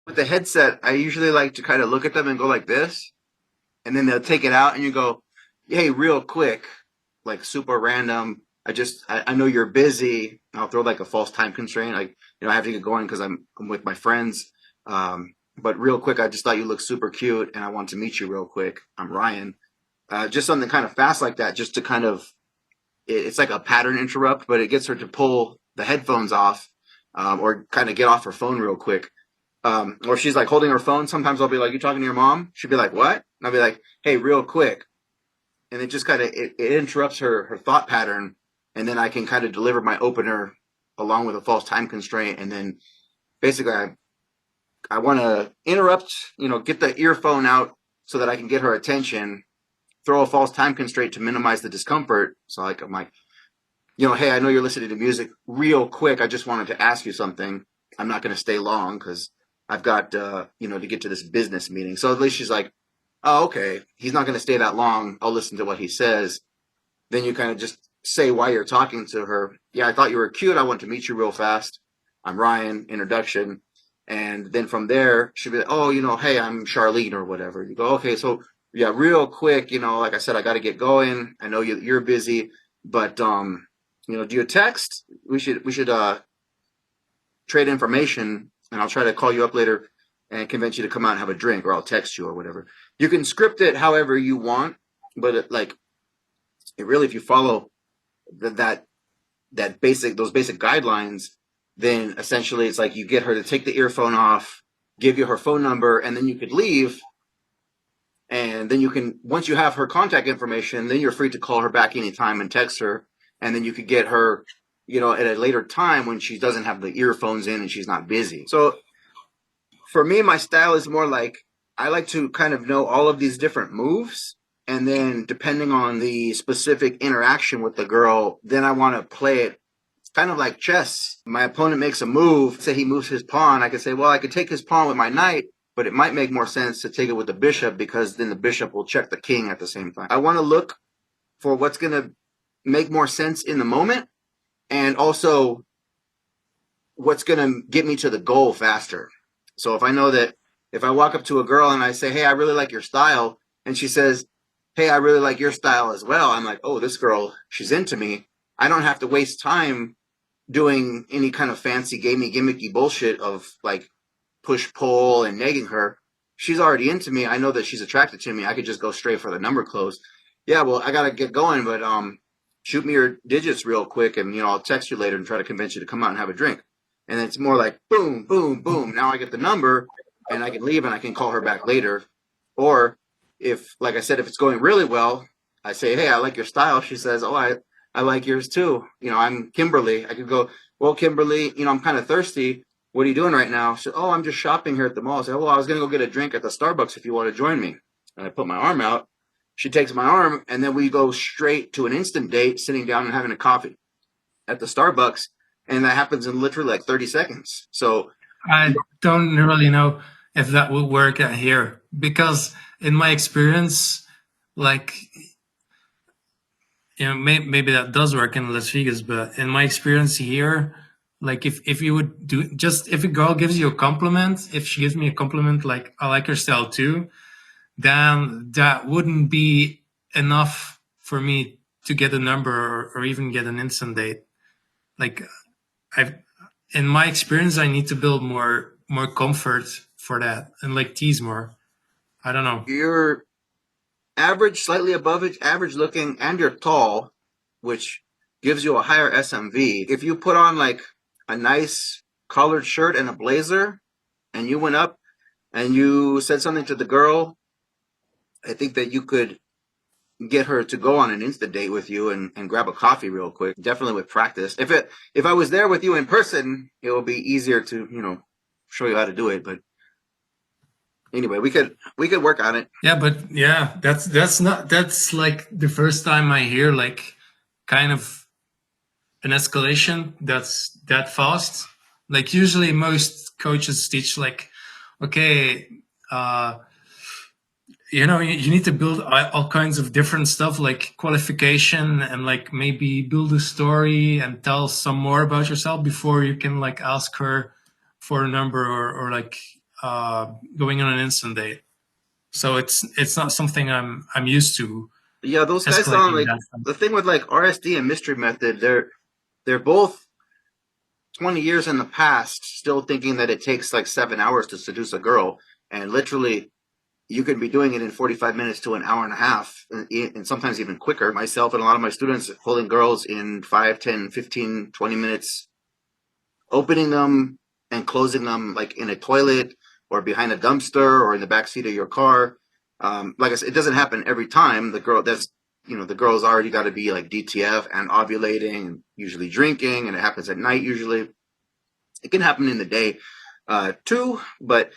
With the headset, I usually like to kind of look at them and go like this, and then they'll take it out and you go, hey, real quick, like super random. I know you're busy. I'll throw like a false time constraint. Like, I have to get going because I'm with my friends. But real quick, I just thought you looked super cute and I want to meet you real quick. I'm Ryan. Just something kind of fast like that, just to kind of, it's like a pattern interrupt, but it gets her to pull the headphones off, or kind of get off her phone real quick. Or if she's like holding her phone, sometimes I'll be like, you talking to your mom? She'll be like, what? And I'll be like, hey, real quick. And it just kind of, it interrupts her thought pattern. And then I can kind of deliver my opener along with a false time constraint. And then basically I want to interrupt, get the earphone out so that I can get her attention, throw a false time constraint to minimize the discomfort. So like, I'm like, hey, I know you're listening to music real quick. I just wanted to ask you something. I'm not going to stay long because I've got, to get to this business meeting. So at least she's like, oh, okay, he's not going to stay that long. I'll listen to what he says. Then you kind of just say why you're talking to her. Yeah, I thought you were cute. I want to meet you real fast. I'm Ryan, introduction. And then from there, she'll be like, oh, hey, I'm Charlene or whatever. You go, okay, so yeah, real quick, like I said, I got to get going. I know you're busy, but, do you text? We should trade information, and I'll try to call you up later and convince you to come out and have a drink, or I'll text you or whatever. You can script it however you want, but it really, if you follow those basic guidelines, then essentially it's like you get her to take the earphone off, give you her phone number, and then you could leave. And then you can, once you have her contact information, then you're free to call her back anytime and text her. And then you could get her, at a later time when she doesn't have the earphones in and she's not busy. So for me, my style is more like I like to kind of know all of these different moves. And then depending on the specific interaction with the girl, then I want to play it. It's kind of like chess. My opponent makes a move, say he moves his pawn. I could say, well, I could take his pawn with my knight, but it might make more sense to take it with the bishop because then the bishop will check the king at the same time. I want to look for what's going to make more sense in the moment, and also what's going to get me to the goal faster. So if I know that if I walk up to a girl and I say, hey, I really like your style, and she says, hey, I really like your style as well, I'm like, oh, this girl, she's into me. I don't have to waste time doing any kind of fancy, gamey, gimmicky bullshit of like push pull and negging her. She's already into me. I know that she's attracted to me. I could just go straight for the number close. Yeah, well, I gotta get going, but shoot me your digits real quick, and I'll text you later and try to convince you to come out and have a drink. And it's more like boom, boom, boom. Now I get the number, and I can leave, and I can call her back later. Or if, like I said, if it's going really well, I say, hey, I like your style. She says, oh, I like yours too. I'm Kimberly. I could go, well, Kimberly, I'm kind of thirsty. What are you doing right now? She said, oh, I'm just shopping here at the mall. I said, well, I was going to go get a drink at the Starbucks if you want to join me. And I put my arm out. She takes my arm, and then we go straight to an instant date, sitting down and having a coffee at the Starbucks. And that happens in literally like 30 seconds. So, I don't really know if that would work out here because, in my experience, like maybe that does work in Las Vegas, but in my experience here, like if you would do just if a girl gives you a compliment, if she gives me a compliment like I like your style too, then that wouldn't be enough for me to get a number or even get an instant date. Like I've in my experience, I need to build more comfort for that and like tease more. I don't know. you're average, slightly above average looking, and you're tall, which gives you a higher SMV. If you put on like a nice collared shirt and a blazer, and you went up and you said something to the girl, I think that you could get her to go on an instant date with you and grab a coffee real quick. Definitely with practice. If I was there with you in person, it would be easier to, show you how to do it. But anyway, we could work on it. Yeah, but yeah, that's like the first time I hear like kind of an escalation that's that fast. Like usually most coaches teach like, okay, uh, you need to build all kinds of different stuff like qualification and like maybe build a story and tell some more about yourself before you can like ask her for a number or like going on an instant date. So it's not something I'm used to Yeah, those guys sound escalating like that. the thing with like RSD and Mystery Method. They're both 20 years in the past, still thinking that it takes like 7 hours to seduce a girl, and literally you could be doing it in 45 minutes to an hour and a half, and sometimes even quicker. Myself and a lot of my students pulling girls in 5, 10, 15, 20 minutes, opening them and closing them like in a toilet or behind a dumpster or in the back seat of your car. Like I said, it doesn't happen every time. The girl's already got to be like DTF and ovulating, and usually drinking, and it happens at night usually. It can happen in the day too, but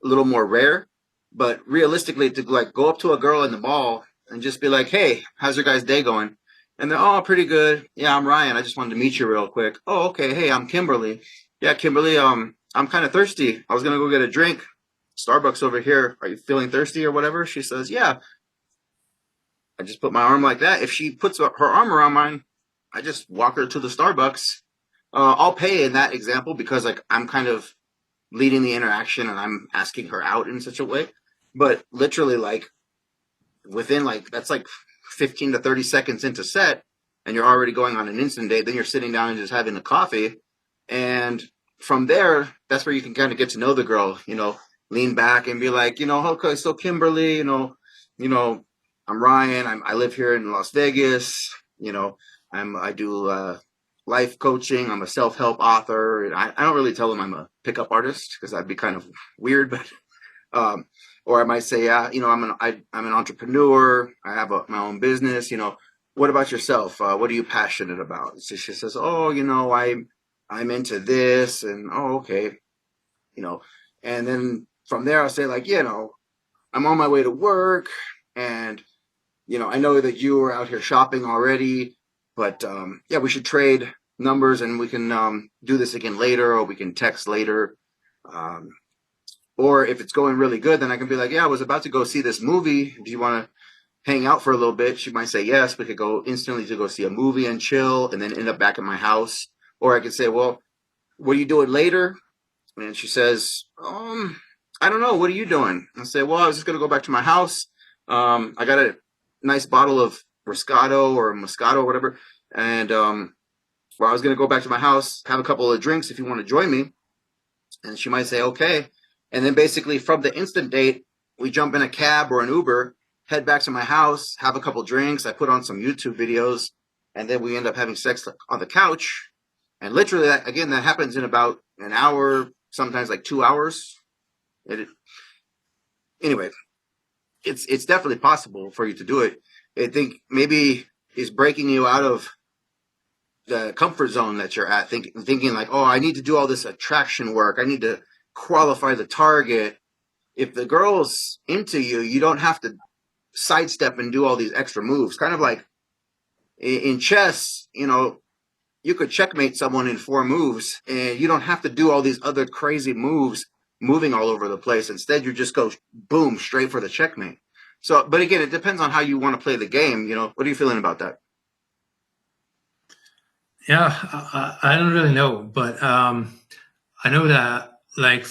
a little more rare. But realistically, to like go up to a girl in the mall and just be like, "Hey, how's your guys' day going?" And they're, "Oh, pretty good. Yeah, I'm Ryan. I just wanted to meet you real quick." "Oh, okay. Hey, I'm Kimberly. Yeah, Kimberly. I'm kind of thirsty. I was gonna go get a drink. Starbucks over here. Are you feeling thirsty or whatever?" She says, "Yeah." I just put my arm like that. If she puts her arm around mine, I just walk her to the Starbucks. I'll pay in that example because like I'm kind of leading the interaction and I'm asking her out in such a way. But literally, like within like that's like 15 to 30 seconds into set, and you're already going on an instant date. Then you're sitting down and just having a coffee, and from there, that's where you can kind of get to know the girl. Lean back and be like, okay, so Kimberly, you know, I'm Ryan. I live here in Las Vegas. I do life coaching. I'm a self help author. I don't really tell them I'm a pickup artist because that'd be kind of weird, but or I might say, yeah, I'm an entrepreneur. I have my own business. What about yourself? What are you passionate about? So she says, oh, I'm into this, and oh, okay, you know, and then from there I'll say like, I'm on my way to work, and I know that you are out here shopping already, but yeah, we should trade numbers, and we can do this again later, or we can text later. Um, or if it's going really good, then I can be like, yeah, I was about to go see this movie. Do you want to hang out for a little bit? She might say yes. We could go instantly to go see a movie and chill, and then end up back at my house. Or I could say, well, what are you doing later? And she says, I don't know. What are you doing? I say, well, I was just going to go back to my house. I got a nice bottle of Moscato or Moscato or whatever. And well, I was going to go back to my house, have a couple of drinks if you want to join me. And she might say, okay. And then basically from the instant date, we jump in a cab or an Uber, head back to my house, have a couple drinks. I put on some YouTube videos, and then we end up having sex on the couch. And literally, that happens in about an hour, sometimes like 2 hours. It, anyway, it's definitely possible for you to do it. I think maybe it's breaking you out of the comfort zone that you're at, thinking like, oh, I need to do all this attraction work. I need to qualify the target. If the girl's into you, you don't have to sidestep and do all these extra moves. Kind of like in chess, you could checkmate someone in 4 moves, and you don't have to do all these other crazy moves, moving all over the place. Instead, you just go boom straight for the checkmate. So, but again, it depends on how you want to play the game. What are you feeling about that? Yeah, I don't really know, but I know that like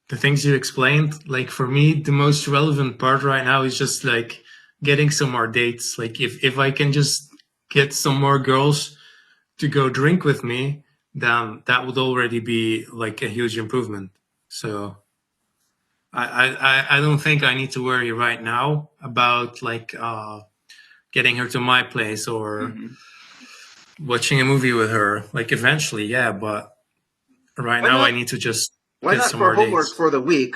the things you explained, like for me, the most relevant part right now is just like getting some more dates. Like if I can just get some more girls to go drink with me, then that would already be like a huge improvement. So I don't think I need to worry right now about like getting her to my place or Mm-hmm. watching a movie with her. Like eventually, yeah, but right Why now I not? need to just Why get not some for more homework dates. for the week?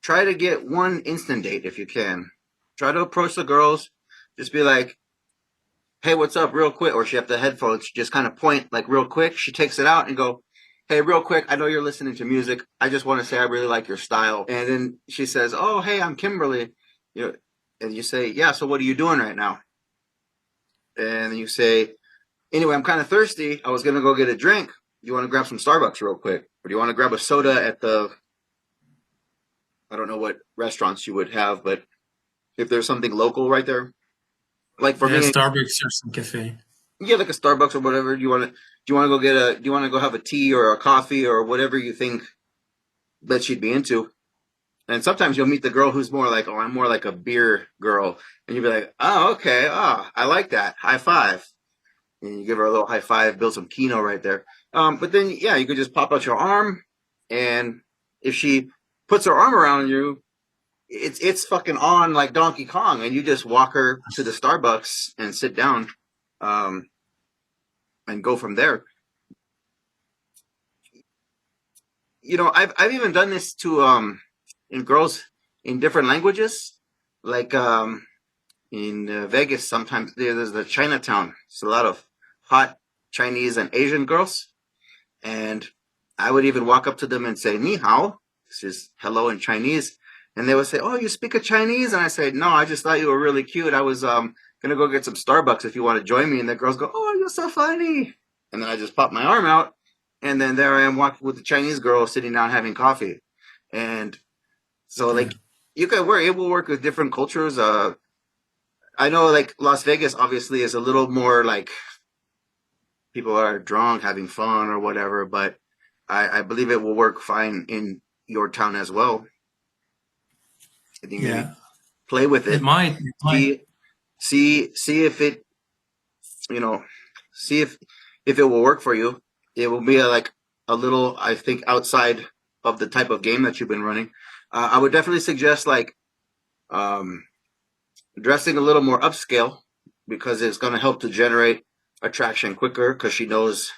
Try to get one instant date if you can. Try to approach the girls. Just be like, hey, what's up, real quick. Or she have the headphones. She just kind of point like real quick. She takes it out and go, hey, real quick. I know you're listening to music. I just want to say I really like your style. And then she says, oh, hey, I'm Kimberly. And you say, yeah. So what are you doing right now? And then you say, anyway, I'm kind of thirsty. I was gonna go get a drink. You want to grab some Starbucks real quick, or do you want to grab a soda at the? I don't know what restaurants you would have, but if there's something local right there, like for Yeah, me, Starbucks or some cafe. yeah, like a Starbucks or whatever. Do you want to go have a tea or a coffee or whatever you think that she'd be into. And sometimes you'll meet the girl who's more like, oh, I'm more like a beer girl. And you'll be like, oh, okay. Oh, I like that. High five. And you give her a little high five, build some kino right there. But then, yeah, you could just pop out your arm. And if she puts her arm around you, it's fucking on like Donkey Kong. And you just walk her to the Starbucks and sit down um, and go from there. I've even done this to in girls in different languages, like in Vegas. Sometimes there's the Chinatown. It's a lot of hot Chinese and Asian girls, and I would even walk up to them and say "ni hao," which is hello in Chinese, and they would say, "Oh, you speak a Chinese?" And I say, "No, I just thought you were really cute. I was gonna go get some Starbucks if you want to join me." And the girls go, "Oh, you're so funny," and then I just pop my arm out, and then there I am walking with the Chinese girl sitting down having coffee, and so Yeah. like you can work, it will work with different cultures. I know like Las Vegas obviously is a little more like people are drunk having fun or whatever, but I believe it will work fine in your town as well. I think maybe Yeah. play with It it, might. It might. see see if it you know see if it will work for you. It will be like a little, I think, outside of the type of game that you've been running. I would definitely suggest like um, dressing a little more upscale because it's going to help to generate attraction quicker because she knows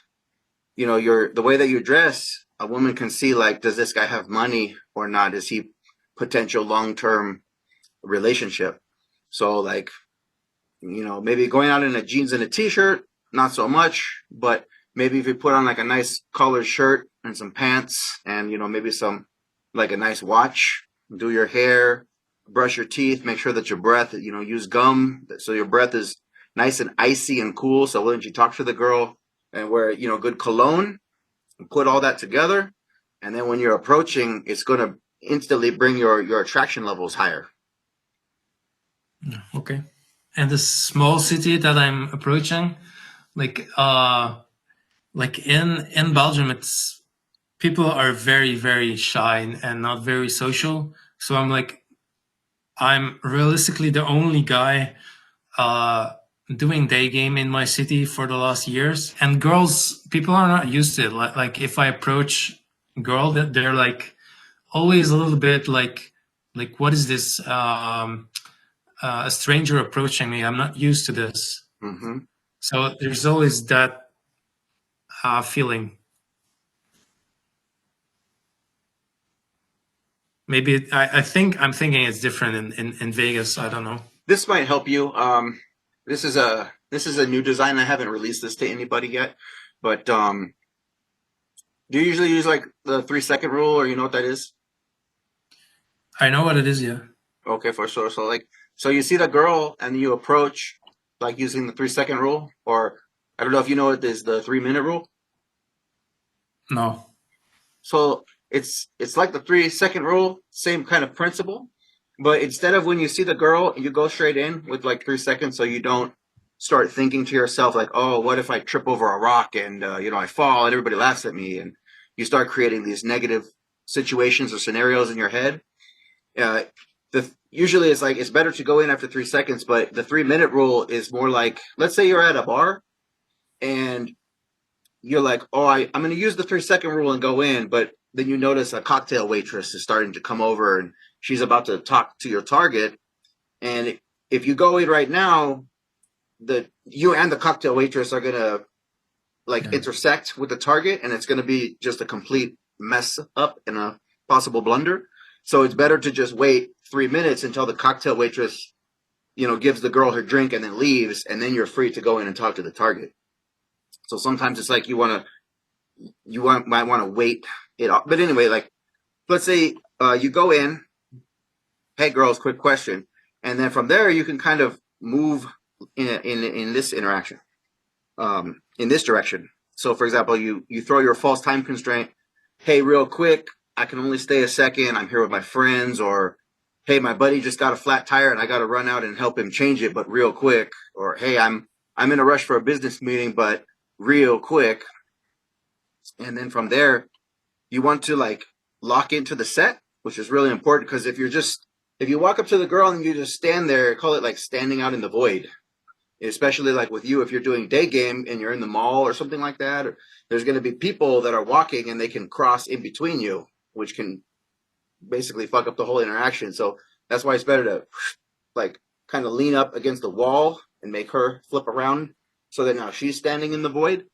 your the way that you dress. A woman can see like, does this guy have money or not? Is he potential long-term relationship? So like, maybe going out in a jeans and a t-shirt, not so much, but maybe if you put on like a nice collared shirt and some pants and maybe some like a nice watch, do your hair, brush your teeth, make sure that your breath, use gum so your breath is nice and icy and cool. So when you talk to the girl and wear, good cologne, and put all that together, and then when you're approaching, it's going to instantly bring your attraction levels higher. Okay. And the small city that I'm approaching, like in Belgium, it's people are very very shy and not very social. So I'm realistically the only guy uh, doing day game in my city for the last years. And girls, people are not used to it. Like if I approach a girl, that they're like always a little bit like what is this? A stranger approaching me. I'm not used to this. Mm-hmm. So there's always that feeling. Maybe I think I'm thinking it's different in Vegas. I don't know. This might help you. This is a new design. I haven't released this to anybody yet, but do you usually use like the 3 second rule, or you know what that is? I know what it is. Yeah. Okay, for sure. So like, so you see the girl and you approach like using the 3 second rule, or I don't know if you know what is the 3 minute rule. No. So it's like the 3 second rule, same kind of principle, but instead of when you see the girl, you go straight in with like 3 seconds, so you don't start thinking to yourself like, oh, what if I trip over a rock and I fall and everybody laughs at me, and you start creating these negative situations or scenarios in your head. Uh, usually it's like it's better to go in after 3 seconds, but the 3 minute rule is more like, let's say you're at a bar and you're like, oh, I'm going to use the 3 second rule and go in, but then you notice a cocktail waitress is starting to come over and she's about to talk to your target. And if you go in right now, you and the cocktail waitress are going to like Yeah. intersect with the target, and it's going to be just a complete mess up and a possible blunder. So it's better to just wait 3 minutes until the cocktail waitress, gives the girl her drink and then leaves, and then you're free to go in and talk to the target. So sometimes it's like might want to wait it off. But anyway, like let's say you go in, hey girls, quick question, and then from there you can kind of move in this interaction, in this direction. So for example, you throw your false time constraint. Hey, real quick, I can only stay a second. I'm here with my friends, or hey, my buddy just got a flat tire and I got to run out and help him change it, but real quick. Or hey, I'm in a rush for a business meeting, but real quick. And then from there, you want to like lock into the set, which is really important because if you walk up to the girl and you just stand there, call it like standing out in the void. Especially like with you, if you're doing day game and you're in the mall or something like that, or there's going to be people that are walking and they can cross in between you, which can basically fuck up the whole interaction. So that's why it's better to like kind of lean up against the wall and make her flip around so that now she's standing in the void.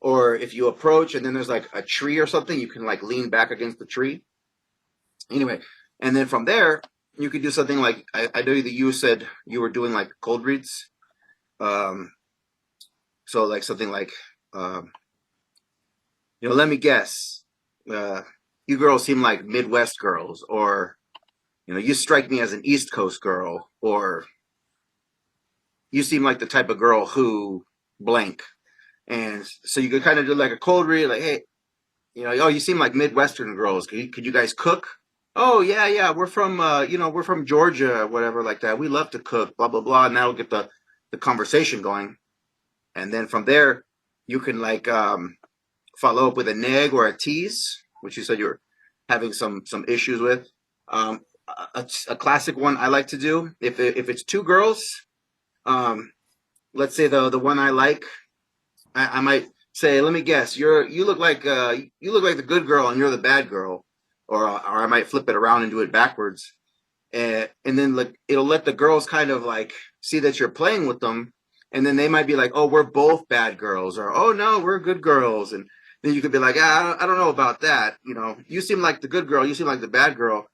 Or if you approach and then there's like a tree or something, you can like lean back against the tree. Anyway, and then from there, you could do something like I know that you said you were doing like cold reads. Um, so like something like, um, let me guess. Uh, you girls seem like Midwest girls, or you strike me as an East Coast girl, or you seem like the type of girl who blank. And so you could kind of do like a cold read, like, hey, oh, you seem like Midwestern girls. Could you guys cook? Oh yeah, yeah, we're from we're from Georgia, whatever like that. We love to cook, blah blah blah, and that'll get the conversation going. And then from there, you can like follow up with a neg or a tease, which you said you're having some issues with. Um, a classic one I like to do if it's two girls. Um, let's say the one I like, I might say, let me guess, you look like the good girl and you're the bad girl, or I might flip it around and do it backwards, and then like it'll let the girls kind of like see that you're playing with them, and then they might be like, oh, we're both bad girls, or oh no, we're good girls, and then you could be like, I don't know about that. You seem like the good girl, you seem like the bad girl.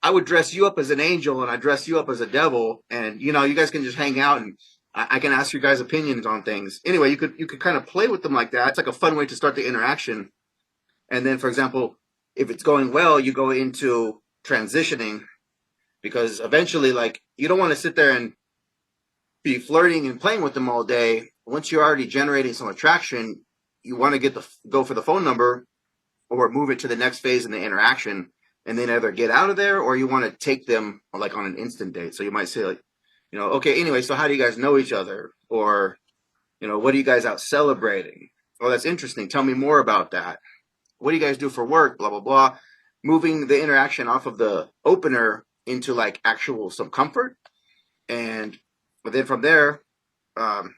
I would dress you up as an angel and I dress you up as a devil, and you guys can just hang out and I can ask you guys opinions on things. Anyway, you could kind of play with them like that. It's like a fun way to start the interaction. And then, for example, if it's going well, you go into transitioning because eventually, like, you don't want to sit there and be flirting and playing with them all day. Once you're already generating some attraction, you want to go for the phone number or move it to the next phase in the interaction, and then either get out of there or you want to take them like on an instant date. So you might say like, okay, anyway, so how do you guys know each other? Or, what are you guys out celebrating? Oh, that's interesting. Tell me more about that. What do you guys do for work? Blah, blah, blah. Moving the interaction off of the opener into like actual some comfort. And but then from there, um,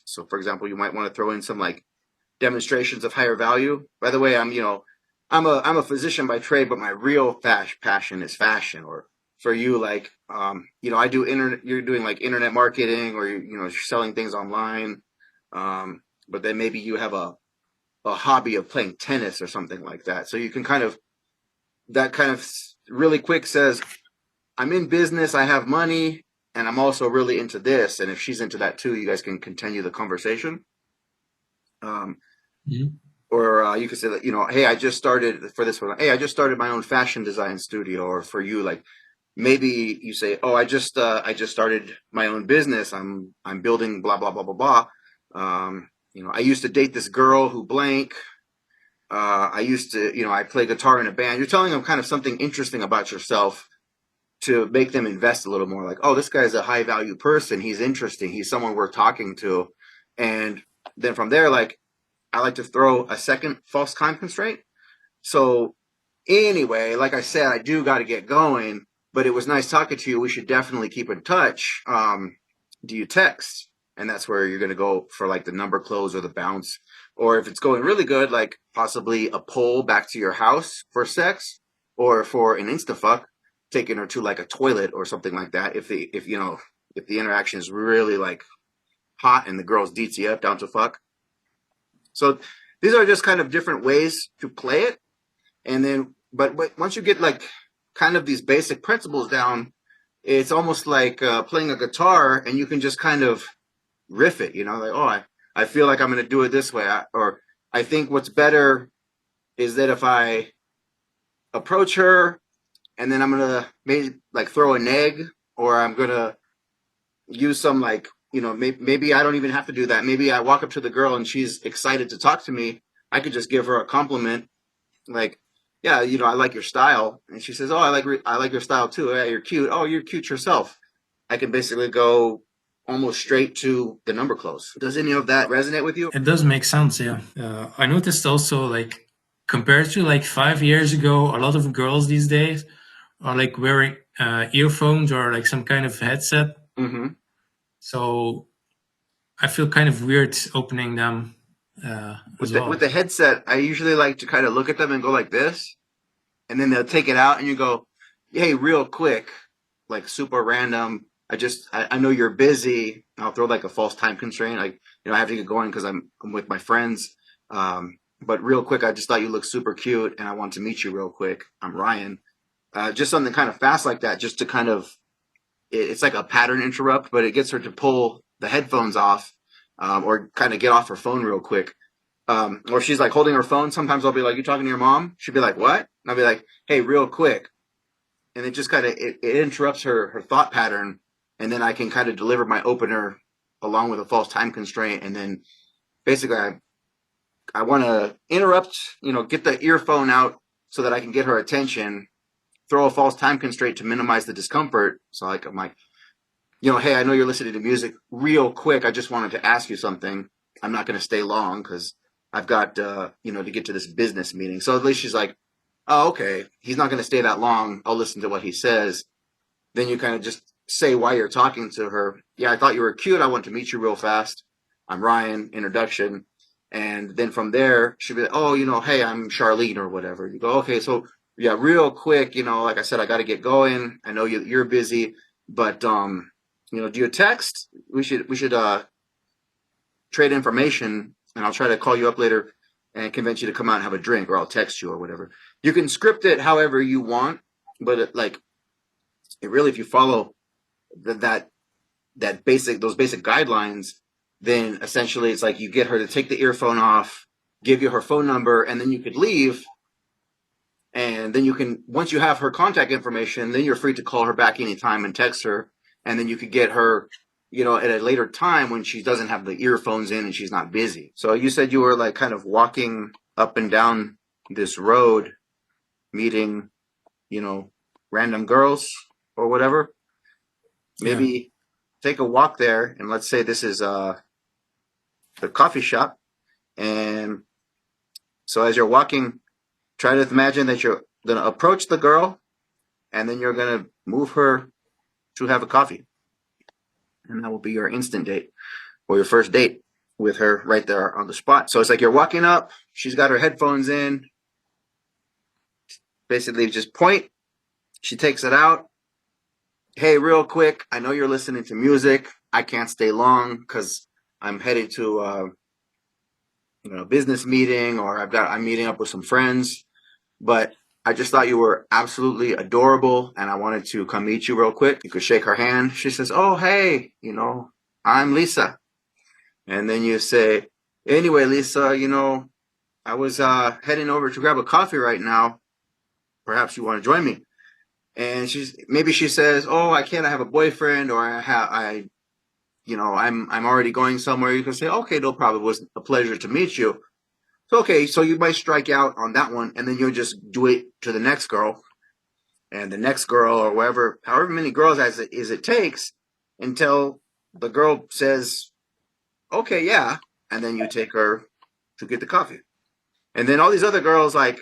so for example, you might want to throw in some like demonstrations of higher value. By the way, I'm a physician by trade, but my real passion is fashion. Or for you, like I do internet. You're doing like internet marketing, or you're selling things online. But then maybe you have a hobby of playing tennis or something like that. So you can that kind of really quick says, I'm in business, I have money, and I'm also really into this. And if she's into that too, you guys can continue the conversation. Um, Mhm. or you could say that, hey, I just started for this one. Hey, I just started my own fashion design studio. Or for you, like maybe you say, oh, I just started my own business. I'm building blah blah blah blah blah. I used to date this girl who blank. I used to, I play guitar in a band. You're telling them kind of something interesting about yourself to make them invest a little more. Like, oh, this guy's a high value person. He's interesting. He's someone worth talking to. And then from there, like, I like to throw a second false time constraint. So anyway, like I said, I do got to get going, but it was nice talking to you. We should definitely keep in touch. Do you text? And that's where you're going to go for like the number close or the bounce. Or if it's going really good, like possibly a pull back to your house for sex, or for an insta fuck, taking her to like a toilet or something like that. If the interaction is really like hot and the girl's DT up down to fuck. So these are just kind of different ways to play it. And then, but once you get like kind of these basic principles down, it's almost like playing a guitar, and you can just kind of riff it, like, oh, I feel like I'm going to do it this way. Or I think what's better is that if I approach her and then I'm going to maybe like throw an egg, or I'm going to use some like, maybe I don't even have to do that. Maybe I walk up to the girl and she's excited to talk to me. I could just give her a compliment, like, yeah, I like your style. And she says, oh, I like your style too. Yeah, you're cute. Oh, you're cute yourself. I can basically go almost straight to the number close. Does any of that resonate with you? It does make sense, yeah. I noticed also like compared to like 5 years ago, a lot of girls these days are like wearing earphones or like some kind of headset. Mm-hmm. So I feel kind of weird opening them as With well. the headset, I usually like to kind of look at them and go like this, and then they'll take it out, and you go, "Hey, real quick, like super random. I know you're busy. I'll throw like a false time constraint. Like, I have to get going because I'm with my friends. But real quick, I just thought you looked super cute, and I want to meet you real quick. I'm Ryan. Just something kind of fast like that, just to kind of it's like a pattern interrupt, but it gets her to pull the headphones off, or kind of get off her phone real quick. Or if she's like holding her phone, sometimes I'll be like, "You talking to your mom?" She'll be like, "What?" And I'll be like, "Hey, real quick." And it just kind of it interrupts her thought pattern, and then I can kind of deliver my opener along with a false time constraint, and then basically I want to interrupt, get the earphone out so that I can get her attention, throw a false time constraint to minimize the discomfort. So like I'm like, "Hey, I know you're listening to music. Real quick, I just wanted to ask you something. I'm not going to stay long because I've got, to get to this business meeting." So at least she's like, "Oh, okay. He's not going to stay that long. I'll listen to what he says." Then you kind of just say why you're talking to her. "Yeah, I thought you were cute. I want to meet you real fast. I'm Ryan, introduction." And then from there, she'll be like, "Oh, hey, I'm Charlene," or whatever. You go, "Okay, so yeah, real quick, like I said, I got to get going. I know you're busy, but do you text? We should trade information, and I'll try to call you up later and convince you to come out and have a drink, or I'll text you or whatever." You can script it however you want, but really, if you follow that those basic guidelines, then essentially it's like you get her to take the earphone off, give you her phone number, and then you could leave. And then you can, once you have her contact information, then you're free to call her back anytime and text her. And then you could get her, at a later time when she doesn't have the earphones in and she's not busy. So you said you were like kind of walking up and down this road, meeting, random girls or whatever. Yeah. Maybe take a walk there, and let's say this is the coffee shop. And so as you're walking, try to imagine that you're going to approach the girl, and then you're going to move her to have a coffee. And that will be your instant date or your first date with her right there on the spot. So it's like you're walking up, she's got her headphones in, basically just point, she takes it out. "Hey, real quick, I know you're listening to music. I can't stay long because I'm headed to a business meeting, or I'm meeting up with some friends. But I just thought you were absolutely adorable, and I wanted to come meet you real quick." You could shake her hand. She says, "Oh, hey, I'm Lisa." And then you say, "Anyway, Lisa, I was heading over to grab a coffee right now. Perhaps you want to join me." And maybe she says, "Oh, I can't. I have a boyfriend," or I'm already going somewhere." You can say, "Okay, no problem. It was a pleasure to meet you." So, okay, so you might strike out on that one, and then you'll just do it to the next girl, and the next girl, or however many girls as it takes, until the girl says, "Okay, yeah," and then you take her to get the coffee. And then all these other girls, like,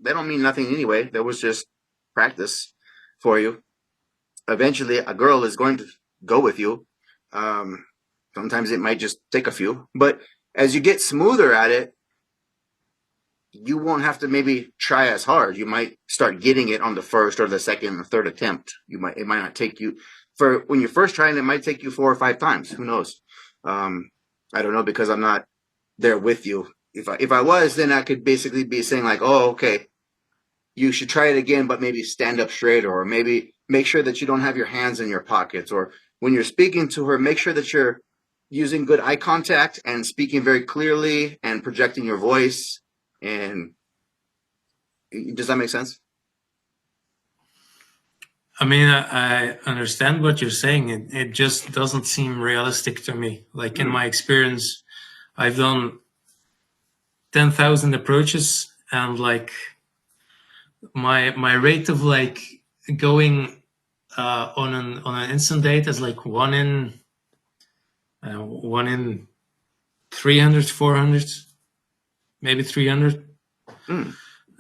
they don't mean nothing anyway. That was just practice for you. Eventually, a girl is going to go with you. Um, Sometimes it might just take a few, but as you get smoother at it, you won't have to maybe try as hard. You might start getting it on the first or the second or third attempt. It might not take you for when you're first trying. It might take you 4 or 5 times. Who knows? I don't know, because I'm not there with you. If I was, then I could basically be saying like, "Oh, okay, you should try it again, but maybe stand up straight, or maybe make sure that you don't have your hands in your pockets, or when you're speaking to her, make sure that you're using good eye contact and speaking very clearly and projecting your voice." And does that make sense? I mean, I understand what you're saying. It just doesn't seem realistic to me. Like in Hmm. my experience, I've done 10,000 approaches, and like my rate of like going on an instant date is like one in 300, 400, maybe 300. Hmm.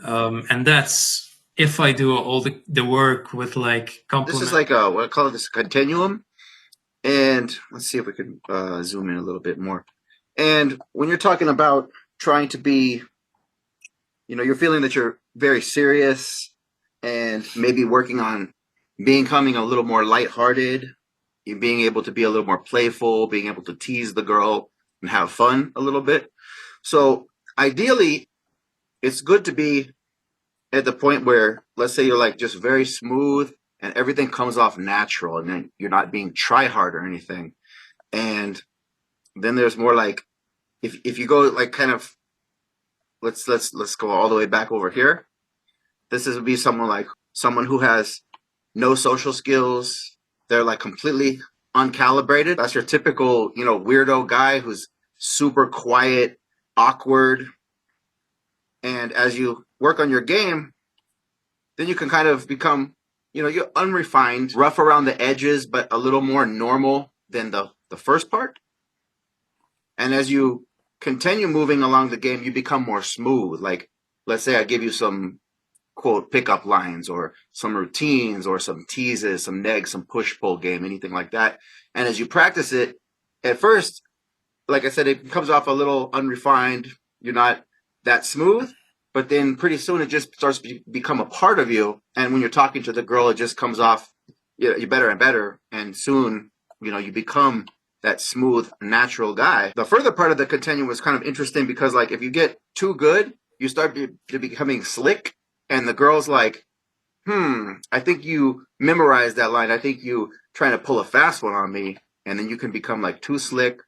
And that's if I do all the work with like This is compliment. like a, what I call this, a continuum. And let's see if we can zoom in a little bit more. And when you're talking about trying to be, you're feeling that you're very serious and maybe working on becoming a little more lighthearted, you being able to be a little more playful, being able to tease the girl and have fun a little bit. So ideally, it's good to be at the point where, let's say you're like just very smooth and everything comes off natural and then you're not being try hard or anything. And then there's more like, if you go like kind of, let's go all the way back over here. This is would be someone who has no social skills. They're like completely uncalibrated. That's your typical, weirdo guy who's super quiet, awkward. And as you work on your game, then you can kind of become, you're unrefined, rough around the edges, but a little more normal than the first part. And as you continue moving along the game, you become more smooth. Like, let's say I give you some quote pickup lines or some routines or some teases, some negs, some push pull game, anything like that. And as you practice it, at first, like I said, it comes off a little unrefined. You're not that smooth, but then pretty soon it just starts to become a part of you. And when you're talking to the girl, it just comes off you're better and better. And soon, you become that smooth, natural guy. The further part of the continuum was kind of interesting because, like, if you get too good, you start to becoming slick, and the girl's like, I think you memorized that line. I think you trying to pull a fast one on me. And then you can become like too slick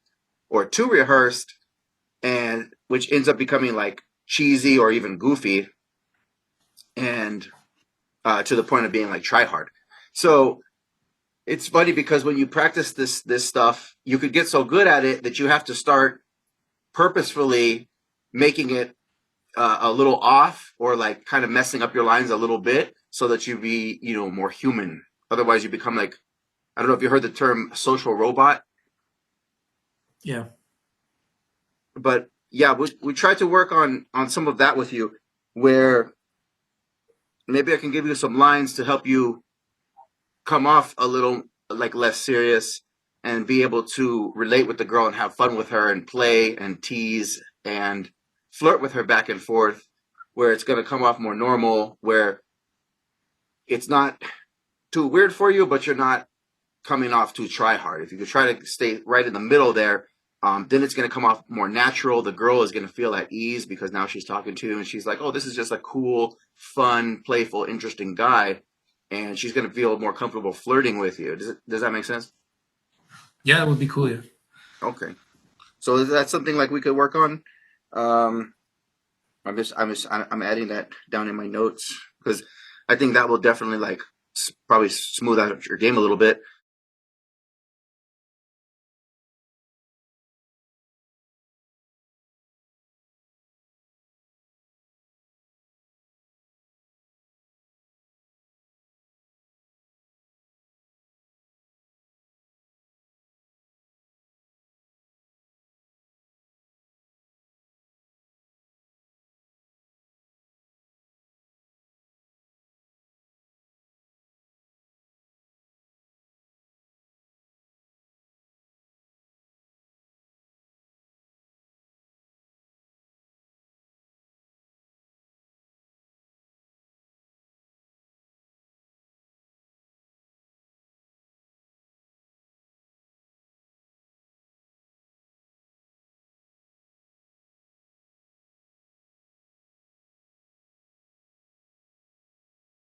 or too rehearsed, and which ends up becoming like cheesy or even goofy, and to the point of being like try hard. So it's funny because when you practice this stuff, you could get so good at it that you have to start purposefully making it a little off or like kind of messing up your lines a little bit so that you be more human. Otherwise, you become like, I don't know if you heard the term social robot, Yeah. but yeah, we tried to work on some of that with you, where maybe I can give you some lines to help you come off a little like less serious and be able to relate with the girl and have fun with her and play and tease and flirt with her back and forth, where it's going to come off more normal, where it's not too weird for you, but you're not coming off too try hard. If you could try to stay right in the middle there, then it's going to come off more natural. The girl is going to feel at ease because now she's talking to you and she's like, oh, this is just a cool, fun, playful, interesting guy. And she's going to feel more comfortable flirting with you. Does that make sense? Yeah, that would be cool. Yeah. Okay. So that's something like we could work on. Um, I'm adding that down in my notes because I think that will definitely like probably smooth out your game a little bit.